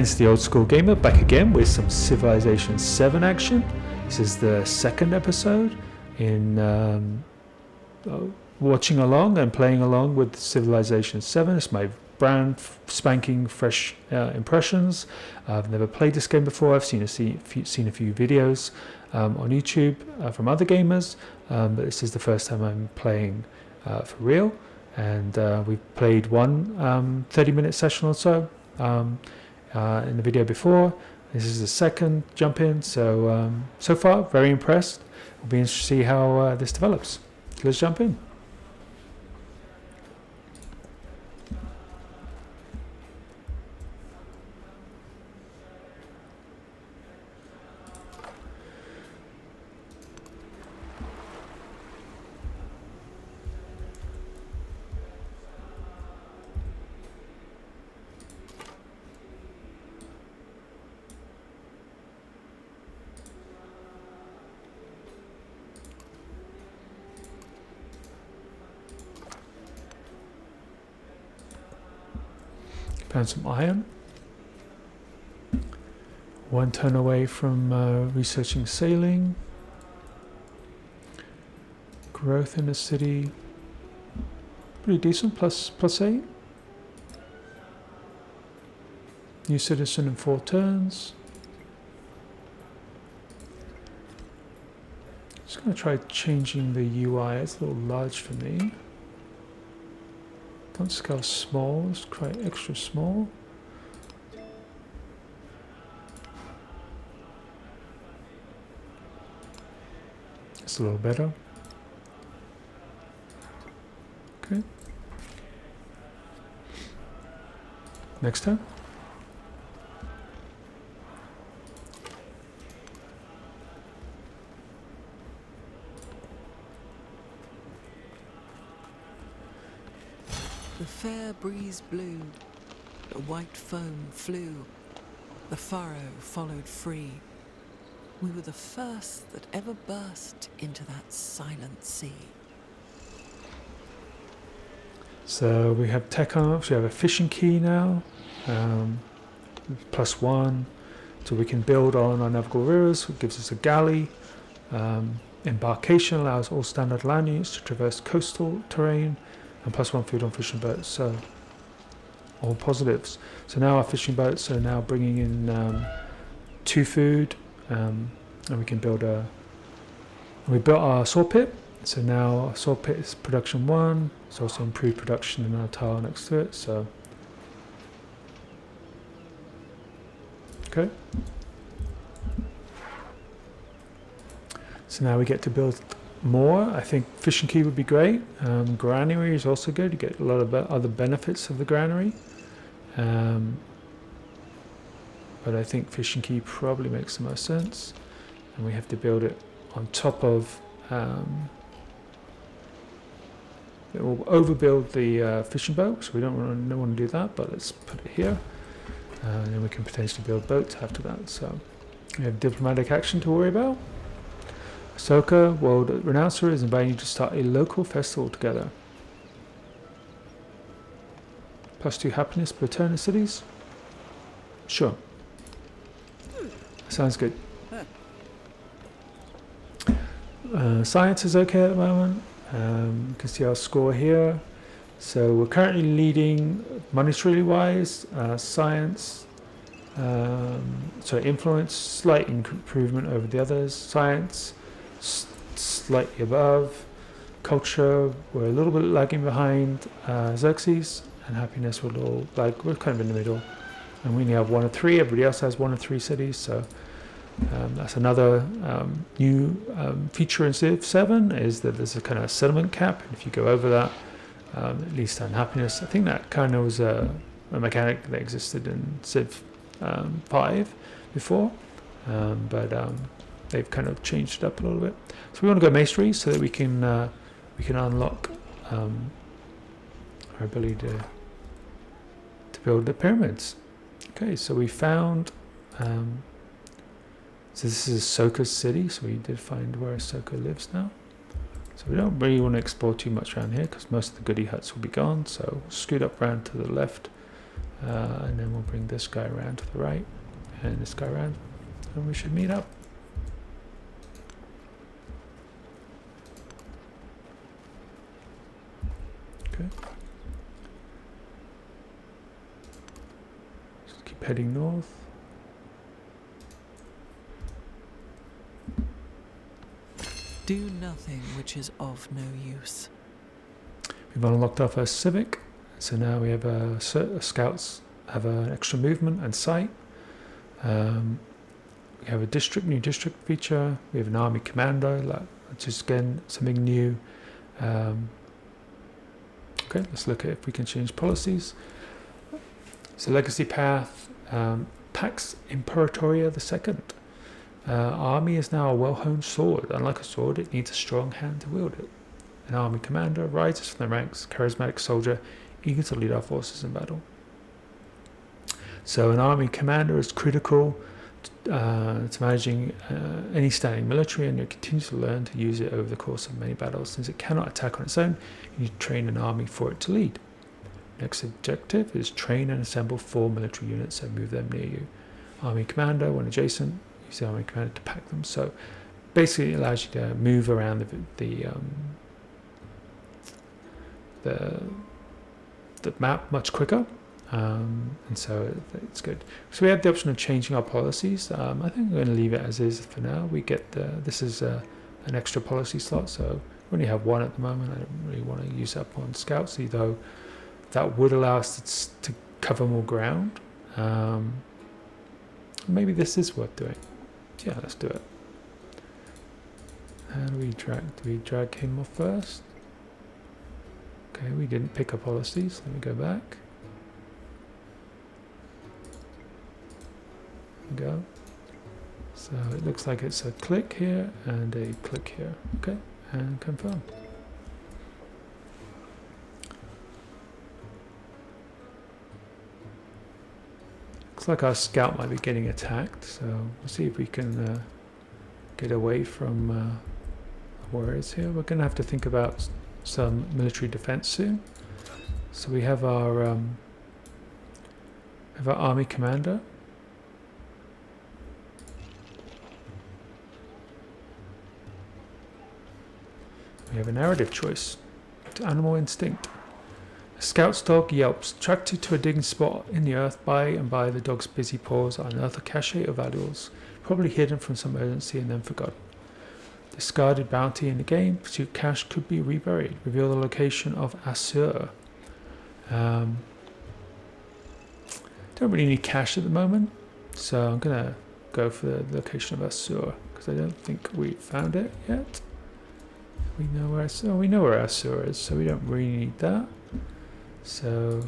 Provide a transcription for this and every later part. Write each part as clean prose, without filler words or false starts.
Hence the Old School Gamer back again with some Civilization 7 action. This is the second episode in watching along and playing along with Civilization 7. It's my brand spanking fresh impressions. I've never played this game before. I've seen a few videos on YouTube from other gamers, but this is the first time I'm playing for real. And we've played one 30-minute session or so in the video before. This is the second jump in, so so far very impressed. We'll be interested to see how this develops. Let's jump in. Found some iron. One turn away from researching sailing. Growth in the city. Pretty decent, plus 8. New citizen in 4 turns. Just going to try changing the UI. It's a little large for me. Font scale small, let's try extra small. It's a little better. Okay. Next time. The fair breeze blew, the white foam flew, the furrow followed free. We were the first that ever burst into that silent sea. So we have tech ups, we have a fishing key now, +1, so we can build on our navigable rivers, which gives us a galley. Embarkation allows all standard land units to traverse coastal terrain, and +1 food on fishing boats, so all positives. So now our fishing boats are now bringing in 2 food, and we can build we built our saw pit, so now our saw pit is production 1. It's also improved production in our tile next to it, so okay. So now we get to build more. I think fishing key would be great. Granary is also good. You get a lot of other benefits of the granary. But I think fishing key probably makes the most sense. And we have to build it on top of... it will overbuild the fishing boat, so we don't want to do that, but let's put it here. And then we can potentially build boats after that. So we have diplomatic action to worry about. Ahsoka, World Renouncer, is inviting you to start a local festival together. +2 happiness per turn in cities? Sure. Sounds good. Science is okay at the moment. You can see our score here. So we're currently leading monetarily wise. Science, influence, slight improvement over the others. Science, slightly above. Culture, we're a little bit lagging behind Xerxes, and happiness we're kind of in the middle, and we only have 1 of 3. Everybody else has 1 of 3 cities, so that's another new feature in Civ 7 is that there's a kind of settlement cap, and if you go over that, at least unhappiness. I think that kind of was a mechanic that existed in Civ 5 before, but they've kind of changed it up a little bit. So we want to go masonry so that we can unlock our ability to build the pyramids. Okay, so we found. So this is Ahsoka's city. So we did find where Ahsoka lives now. So we don't really want to explore too much around here because most of the goodie huts will be gone. So scoot up around to the left And then we'll bring this guy around to the right and this guy around, and we should meet up. Okay. Just keep heading north. Do nothing which is of no use. We've unlocked our first civic, so now we have scouts have an extra movement and sight. We have a new district feature. We have an army commander, which is again something new. Okay, let's look at if we can change policies. So legacy path, Pax Imperatoria II. Army is now a well-honed sword. Unlike a sword, it needs a strong hand to wield it. An army commander rises from the ranks, charismatic soldier, eager to lead our forces in battle. So an army commander is critical to managing any standing military, and you continue to learn to use it over the course of many battles. Since it cannot attack on its own, you need to train an army for it to lead. Next objective is train and assemble 4 military units and move them near you. Army commander, when adjacent, use the army commander to pack them. So basically it allows you to move around the map much quicker. And so it's good. So we have the option of changing our policies. I think we're going to leave it as is for now. We get this is an extra policy slot, so we only have one at the moment. I don't really want to use up on scouts, though that would allow us to cover more ground. Maybe this is worth doing. Yeah, let's do it. And do we drag him off first? Okay, we didn't pick up policies. Let me go back. Go. So it looks like it's a click here and a click here. Okay, and confirm. Looks like our scout might be getting attacked, so we'll see if we can get away from warriors here. We're going to have to think about some military defense soon. So we have our army commander. We have a narrative choice. To animal instinct. A scout's dog yelps. Tracked you to a digging spot in the earth. By and by, the dog's busy paws unearth a cache of valuables, probably hidden from some urgency and then forgotten. Discarded bounty in the game. Pursuit cache could be reburied. Reveal the location of Assur. Don't really need cache at the moment, so I'm gonna go for the location of Assur because I don't think we found it yet. We know where Assur is, so we don't really need that. So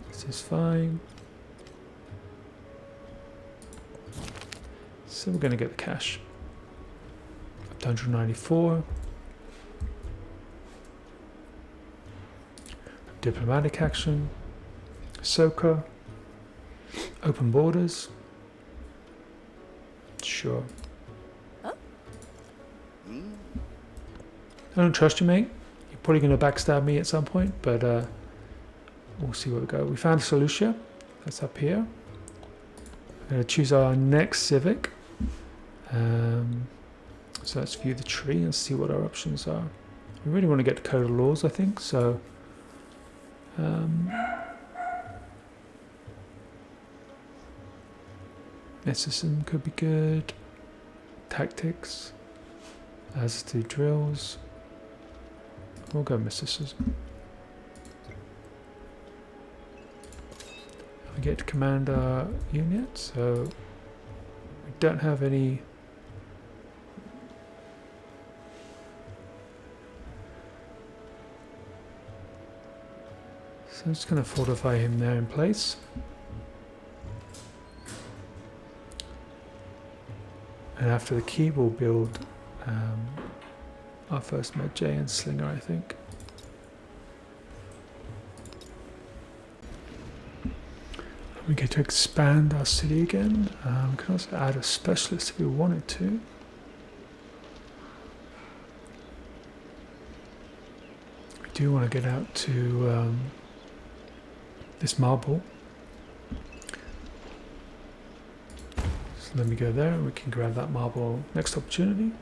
this is fine. So we're going to get the cache. Up to 194. Diplomatic action. Ahsoka. Open borders. Sure. I don't trust you, mate. You're probably going to backstab me at some point, but we'll see where we go. We found Solucia. That's up here. We're going to choose our next civic. So let's view the tree and see what our options are. We really want to get to Code of Laws, I think. So mysticism could be good. Tactics. As to drills. We'll go mysticism. We get to command our unit, so we don't have any. So I'm just going to fortify him there in place. And after the key, we'll build our first Med J and Slinger, I think. We get to expand our city again. We can also add a specialist if we wanted to. We We do want to get out to this marble. So let me go there and we can grab that marble next opportunity.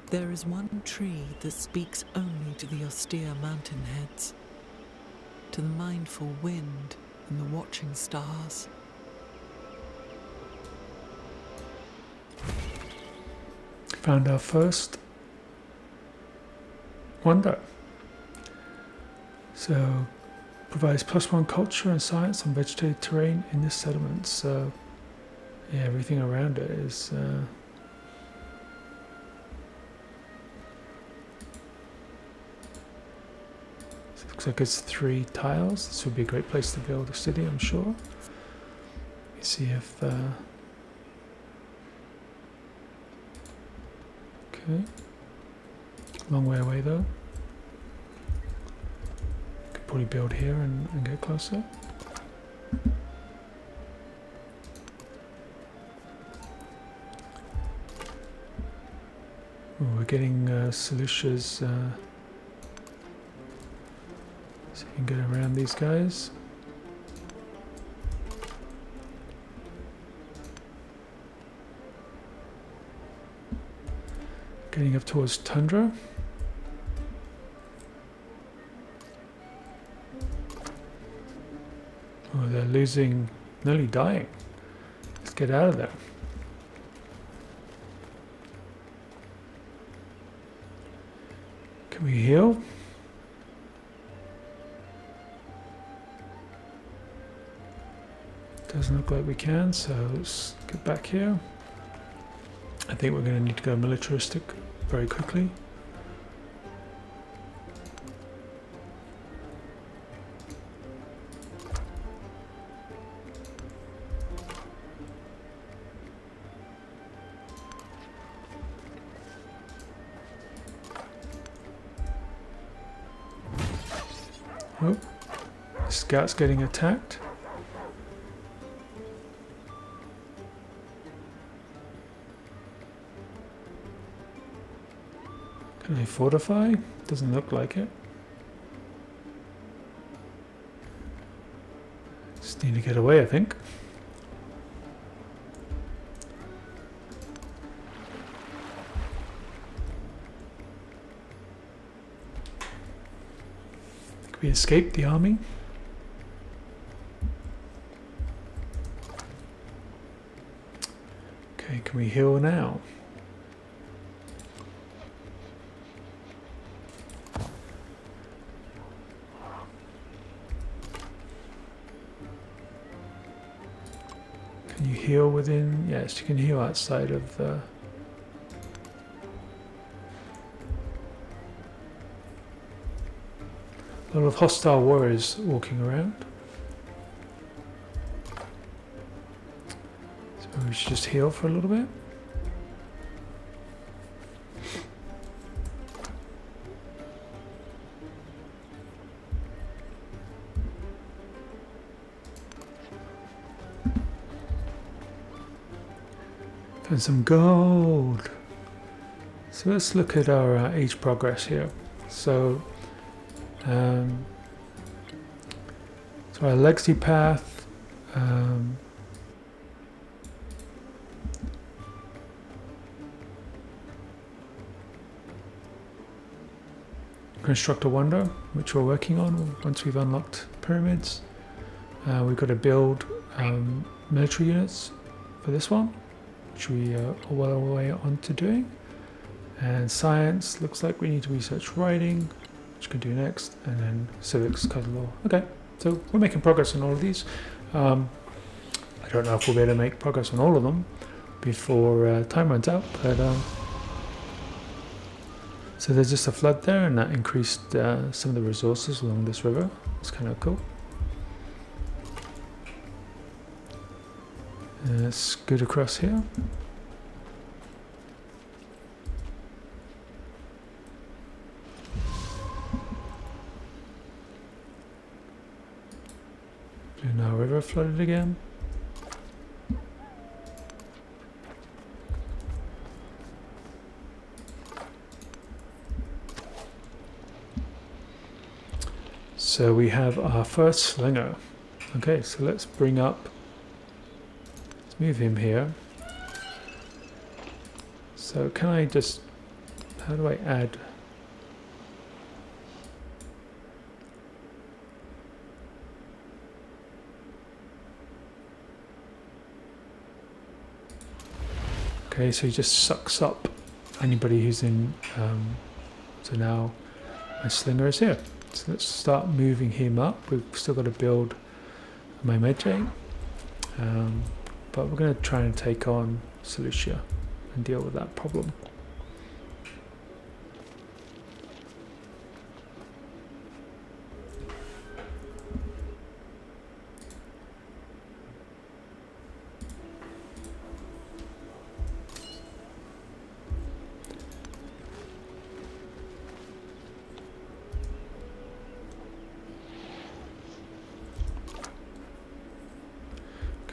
There is one tree that speaks only to the austere mountain heads, to the mindful wind and the watching stars. Found our first wonder. So, provides +1 culture and science on vegetated terrain in this settlement. So, yeah, everything around it is looks like it's 3 tiles. This would be a great place to build a city, I'm sure. Let me see if okay. Long way away though. Could probably build here and get closer. Ooh, we're getting solutions. So you can get around these guys. Getting up towards tundra. Oh, they're losing, nearly dying. Let's get out of there. Can we heal? Doesn't look like we can, so let's get back here. I think we're going to need to go militaristic very quickly. Oh, the scout's getting attacked. Can I fortify? Doesn't look like it. Just need to get away, I think. We escaped the army. Okay, can we heal now? Can you heal within? Yes, you can heal outside of the... A lot of hostile warriors walking around. So we should just heal for a little bit. Found some gold. So let's look at our age progress here. So our legacy path, construct a wonder, which we're working on once we've unlocked pyramids. We've got to build military units for this one, which we are well our way on to doing. And science, looks like we need to research writing, which we can do next, and then civics, code law. Okay, So we're making progress on all of these. I don't know if we'll be able to make progress on all of them before time runs out, but so there's just a flood there, and that increased some of the resources along this river. It's kind of cool. Let's scoot across here. Blue Nile River flooded again. So we have our first slinger. Okay, so let's move him here. So can I just, how do I add? Okay, so he just sucks up anybody who's in, so now my slinger is here. So let's start moving him up. We've still got to build my Medjay, but we're going to try and take on Seleucia and deal with that problem.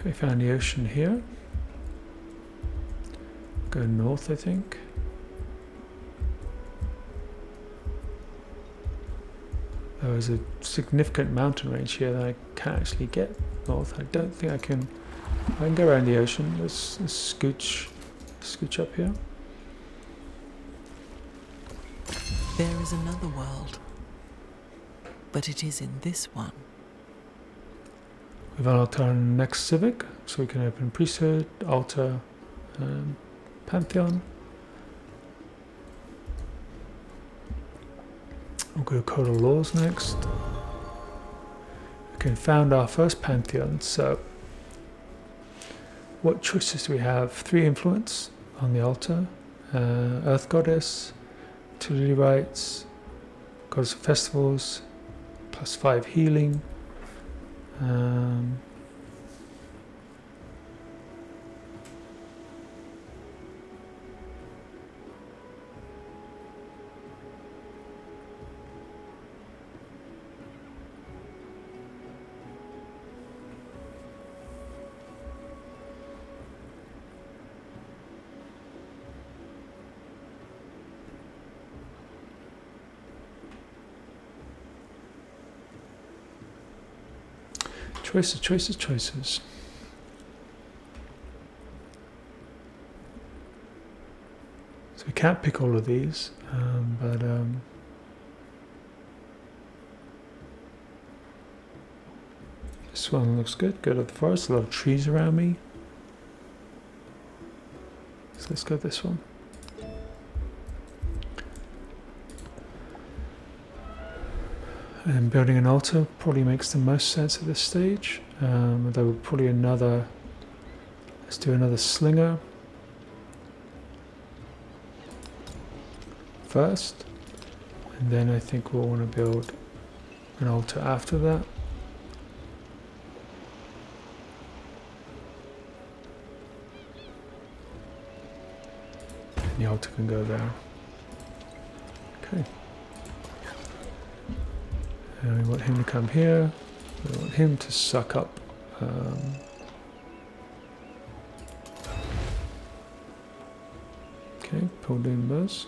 Okay, found the ocean here. Go north, I think. There is a significant mountain range here that I can't actually get north. I don't think I can. I can go around the ocean. Let's scooch up here. There is another world, but it is in this one. We've unlocked our next civic, so we can open priesthood, altar, pantheon. We'll go code of laws next. Okay, found our first pantheon. So what choices do we have? 3 influence on the altar, earth goddess, utility rights, goddess of festivals, +5 healing. Choices. So we can't pick all of these, but this one looks good. Good of the forest, a lot of trees around me. So let's go this one. And building an altar probably makes the most sense at this stage. Although probably let's do another slinger first, and then I think we'll want to build an altar after that. And the altar can go there. Okay. And we want him to come here. We want him to suck up. Okay, pulled in those.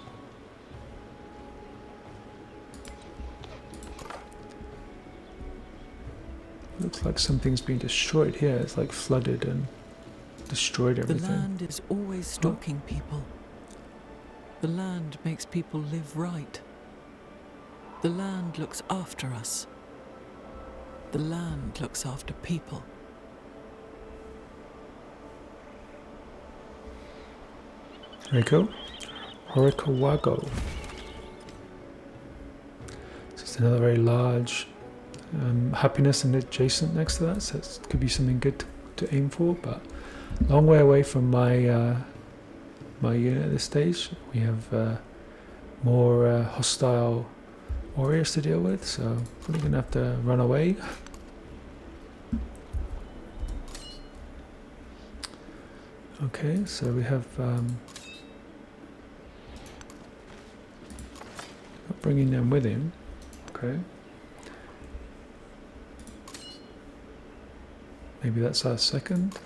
Looks like something's been destroyed here. It's like flooded and destroyed everything. The land is always stalking people. The land makes people live right. The land looks after us. The land looks after people. There we go. Horikawago. This is another very large happiness and adjacent next to that, so it could be something good to aim for, but long way away from my my unit at this stage. We have more hostile warriors to deal with, so probably gonna have to run away. Okay, so we have bringing them with him. Okay. Maybe that's our second.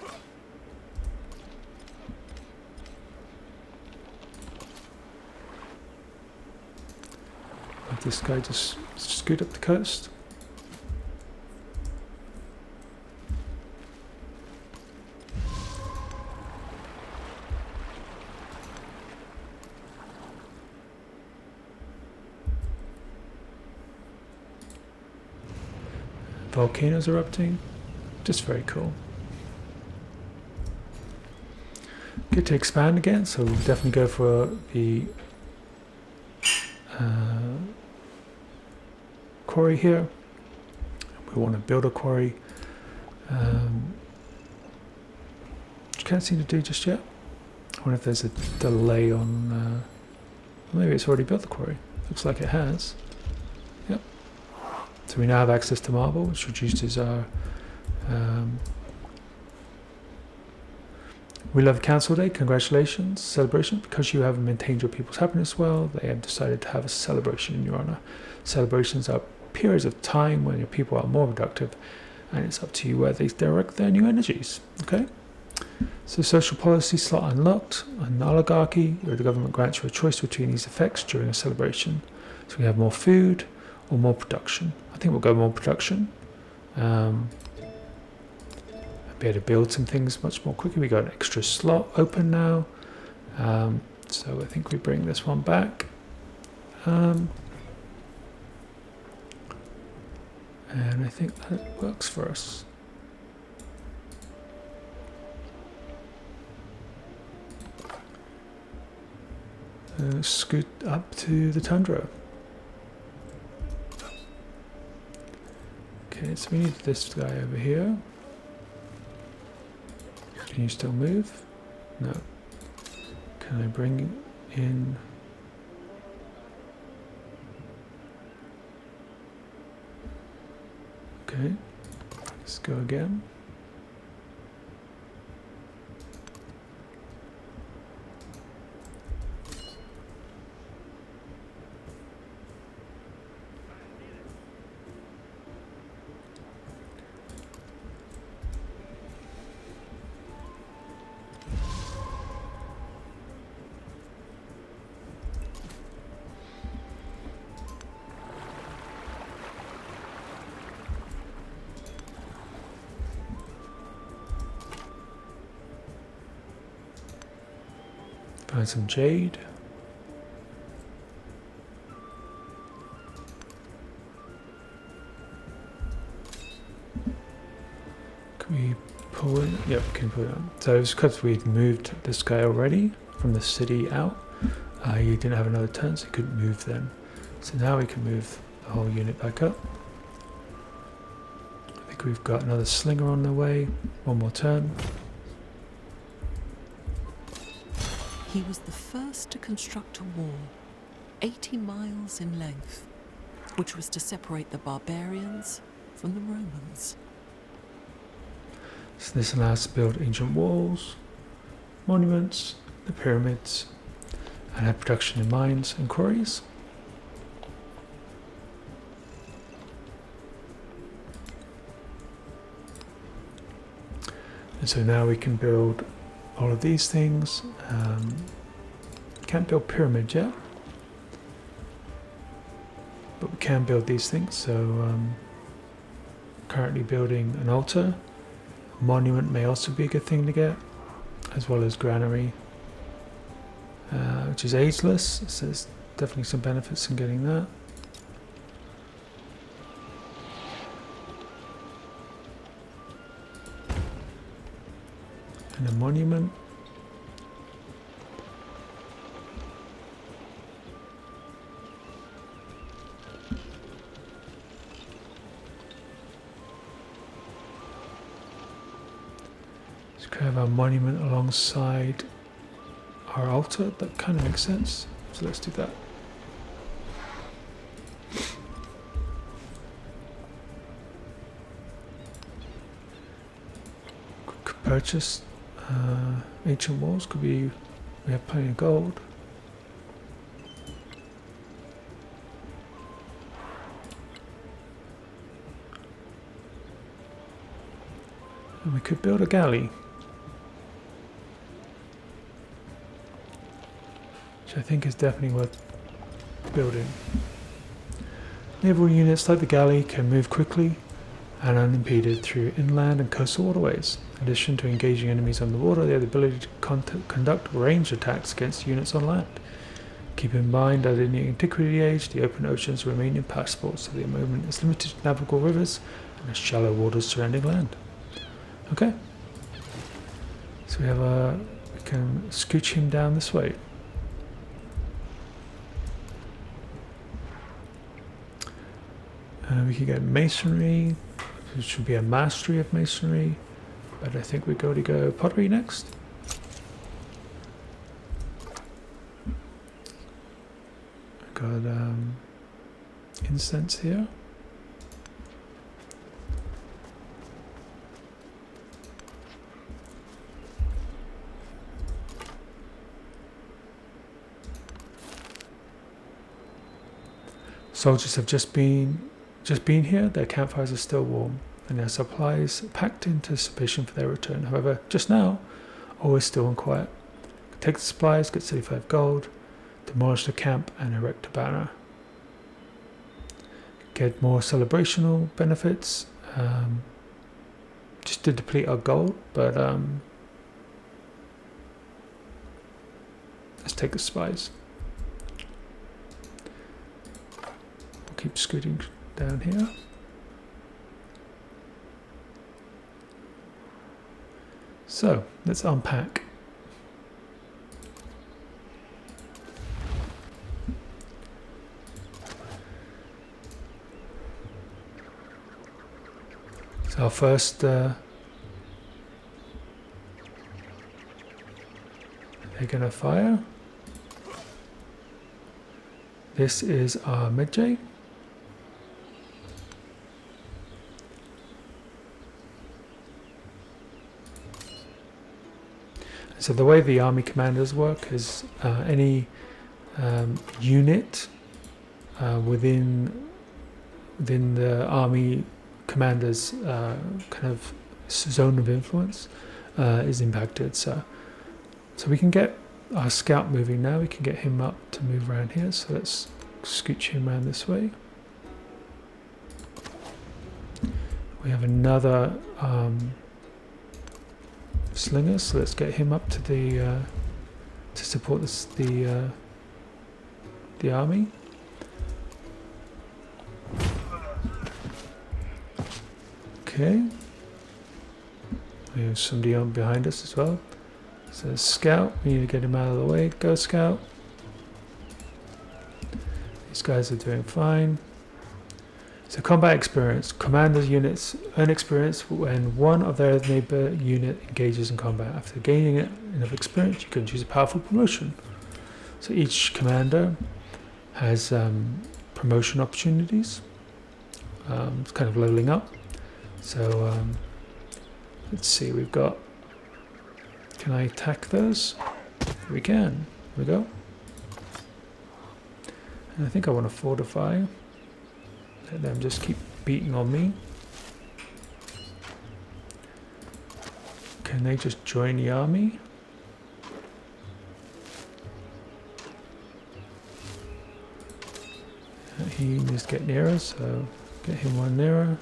Let this guy just scoot up the coast. Volcanoes erupting. Just very cool. Good to expand again, so we'll definitely go for the quarry here. We want to build a quarry. Which can't seem to do just yet. I wonder if there's a delay on. Maybe it's already built the quarry. Looks like it has. Yep. So we now have access to marble, which reduces our. We love Council Day. Congratulations, celebration. Because you have maintained your people's happiness well, they have decided to have a celebration in your honor. Celebrations are periods of time when your people are more productive, and it's up to you where they direct their new energies. Okay. So social policy slot unlocked. An oligarchy, where the government grants you a choice between these effects during a celebration. So we have more food or more production. I think we'll go more production. Be able to build some things much more quickly. We got an extra slot open now, so I think we bring this one back, and I think that works for us. Scoot up to the tundra. Okay, so we need this guy over here. Can you still move? No. Can I bring in? Okay. Let's go again. Find some jade. Can we pull it? Yep, we can pull it on. So it's because we'd moved this guy already from the city out. He didn't have another turn, so he couldn't move then. So now we can move the whole unit back up. I think we've got another slinger on the way. One more turn. He was the first to construct a wall, 80 miles in length, which was to separate the barbarians from the Romans. So this allows us to build ancient walls, monuments, the pyramids, and have production in mines and quarries. And so now we can build all of these things. Can't build pyramids yet, but we can build these things. So currently building an altar. A monument may also be a good thing to get, as well as granary, which is ageless, so there's definitely some benefits in getting that. And a monument. So we have our monument alongside our altar. That kind of makes sense. So let's do that. Could purchase ancient walls. Could be. We have plenty of gold. And we could build a galley, which I think is definitely worth building. Naval units like the galley can move quickly and unimpeded through inland and coastal waterways. In addition to engaging enemies on the water, they have the ability to conduct ranged attacks against units on land. Keep in mind that in the Antiquity Age, the open oceans remain impassable, so the movement is limited to navigable rivers and the shallow waters surrounding land. Okay, so we have we can scooch him down this way. We can get masonry, which would be a mastery of masonry, but I think we're going to go pottery next. Got incense here. Soldiers have just been here. Their campfires are still warm, and their supplies packed in anticipation for their return. However, just now, all is still and quiet. Take the supplies, get 35 gold, demolish the camp, and erect a banner. Get more celebrational benefits. Just to deplete our gold, but let's take the spies. Keep scooting down here. So let's unpack. So our first they're gonna fire. This is our Medjay. So the way the army commanders work is any unit within the army commander's kind of zone of influence is impacted. So we can get our scout moving now. We can get him up to move around here. So let's scooch him around this way. We have another slinger, so let's get him up to the to support the army. Okay, we have somebody on behind us as well. So scout, we need to get him out of the way. Go scout. These guys are doing fine. So combat experience. Commanders units earn experience when one of their neighbor unit engages in combat. After gaining enough experience, you can choose a powerful promotion. So each commander has promotion opportunities. It's kind of leveling up. So let's see, we've got, can I attack those? We can. Here we go. And I think I want to fortify. Let them just keep beating on me. Can they just join the army? He needs to get nearer, so get him one nearer.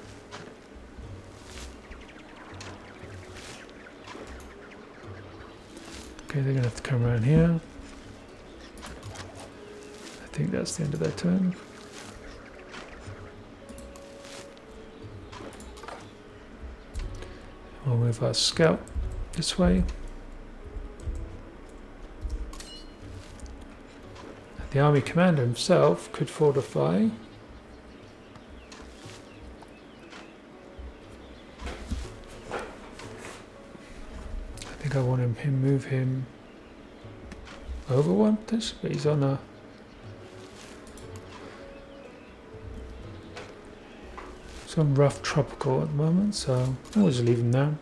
Okay, they're going to have to come around here. I think that's the end of their turn. We'll move our scout this way. The army commander himself could fortify. think I want to move him over one potentially, but he's on a some rough tropical at the moment, so I'll just leave him there.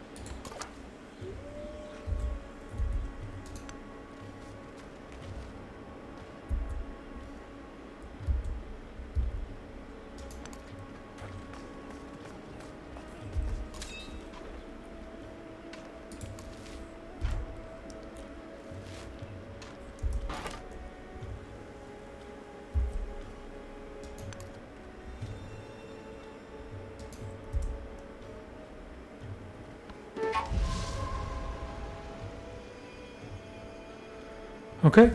Okay,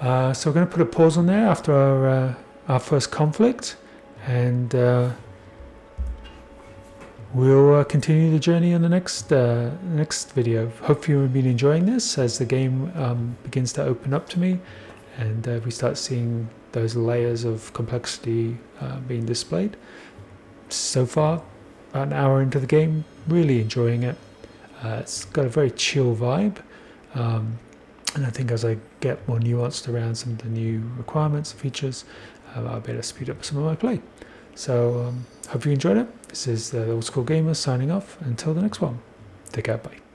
so we're going to put a pause on there after our first conflict, and we'll continue the journey on the next video. Hope you've been enjoying this as the game begins to open up to me, and we start seeing those layers of complexity being displayed. So far, about an hour into the game, really enjoying it. It's got a very chill vibe. And I think as I get more nuanced around some of the new requirements and features, I'll be able to speed up some of my play. So hope you enjoyed it. This is the Old School Gamer signing off. Until the next one, take care, bye.